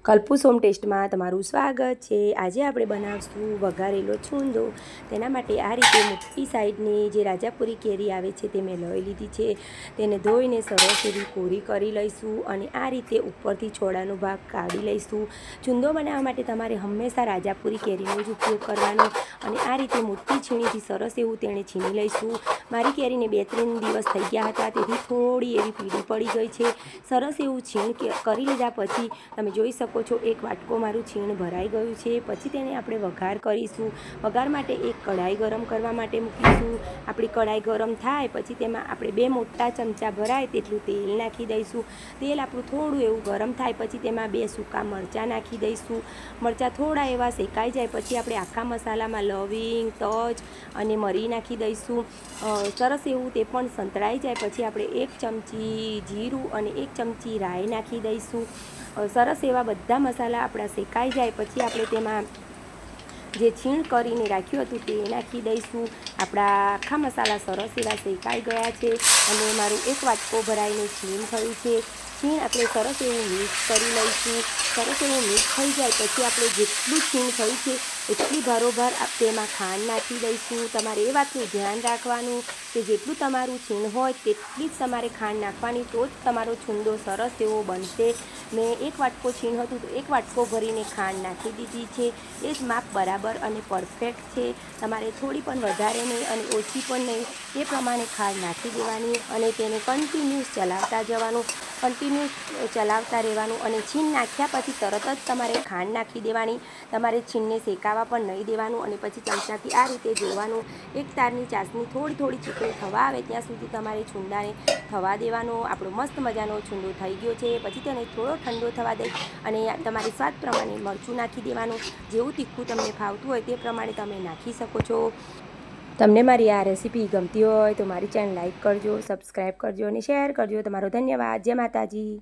કલ્પૂસ home ટેસ્ટમાં તમારું સ્વાગત છે। આજે આપણે બનાવશું વઘારેલો છુંદો। તેના માટે આ રીતે મોટી સાઈડની જે રાજાપુરી કેરી આવે છે તે મેં લઈ લીધી છે। તેને ધોઈને સરસ એવી કોરી કરી લઈશું અને આ રીતે ઉપરથી છોડાનો ભાગ કાઢી લઈશું। છુંદો બનાવવા માટે તમારે હંમેશા રાજાપુરી કેરીનો જ ઉપયોગ કરવાનો અને આ રીતે મોટી છીણીથી સરસ એવું તેને છીણી લઈશું। મારી કેરીને 2-3 દિવસ થઈ ગયા હતા, તેથી થોડી એવી પીળી પડી ગઈ છે। સરસ એવું છીણ કરી લીધા પછી તમે જોઈ શકો છો એક વાટકો મારું છીણ ભરાઈ ગયું છે। પછી તેને આપણે વઘાર કરીશું। વઘાર માટે એક કઢાઈ ગરમ કરવા માટે મૂકીશું। આપણી કઢાઈ ગરમ થાય પછી તેમાં આપણે 2 મોટા ચમચા ભરાય તેટલું તેલ નાખી દઈશું। તેલ આપણું થોડું એવું ગરમ થાય પછી તેમાં 2 સૂકા મરચાં નાખી દઈશું। મરચાં થોડા એવા શેકાઈ જાય પછી આપણે આખા મસાલામાં લવિંગ, તજ અને મરી નાખી દઈશું। સરસ એવું તે પણ સંતળાઈ જાય પછી આપણે 1 ચમચી જીરું અને 1 ચમચી રાઈ નાખી દઈશું। સરસ એવા બધા મસાલા આપણા શેકાઈ જાય પછી આપણે તેમાં જે છીણ કરીને રાખ્યું હતું તે નાખી દઈશું। આપણા આખા મસાલા સરસ એવા શેકાઈ ગયા છે અને મારું 1 વાટકો ભરાઈને છીણ થયું છે। છીણ આપણે સરસ એવું મિક્સ કરી લઈશું। સરસ એવું મિક્સ થઈ જાય પછી આપણે જેટલું છીણ થયું છે એટલી ભરોભર તેમાં ખાંડ નાખી દઈશું। તમારે એ વાતનું ધ્યાન રાખવાનું કે જેટલું તમારું છીણ હોય તેટલી જ તમારે ખાંડ નાખવાની, તો જ તમારો છુંદો સરસ એવો બનશે। મેં 1 વાટકો છીણ હતું તો 1 વાટકો ભરીને ખાંડ નાખી દીધી છે। એ જ માપ બરાબર અને પરફેક્ટ છે। તમારે થોડી પણ વધારે નહીં અને ઓછી પણ નહીં, એ પ્રમાણે ખાંડ નાખી દેવાની અને તેને કન્ટિન્યુઅસ ચલાવતા જવાનું, કન્ટિન્યુઅસ ચલાવતા રહેવાનું અને છીણ નાખ્યા પછી તરત જ તમારે ખાંડ નાખી દેવાની। તમારે છીણને શેકાવા પણ નહીં દેવાનું અને પછી ચમચાથી આ રીતે જોવાનું। એક તારની ચાસણી થોડી ચીકણી થવા આવે ત્યાં સુધી તમારે છુંદાને થવા દેવાનો। આપણો મસ્ત મજાનો છુંદો થઈ ગયો છે। પછી તેને થોડો ઠંડો થવા દઈ અને તમારી સ્વાદ પ્રમાણે મરચું નાખી દેવાનું। જેવું તીખું તમને ફાવતું હોય તે પ્રમાણે તમે નાખી શકો છો। તમને મારી આ રેસીપી ગમતી હોય તો મારી ચેનલ લાઈક કરજો, સબસ્ક્રાઈબ કરજો અને શેર કરજો। તમારો ધન્યવાદ। જય માતાજી।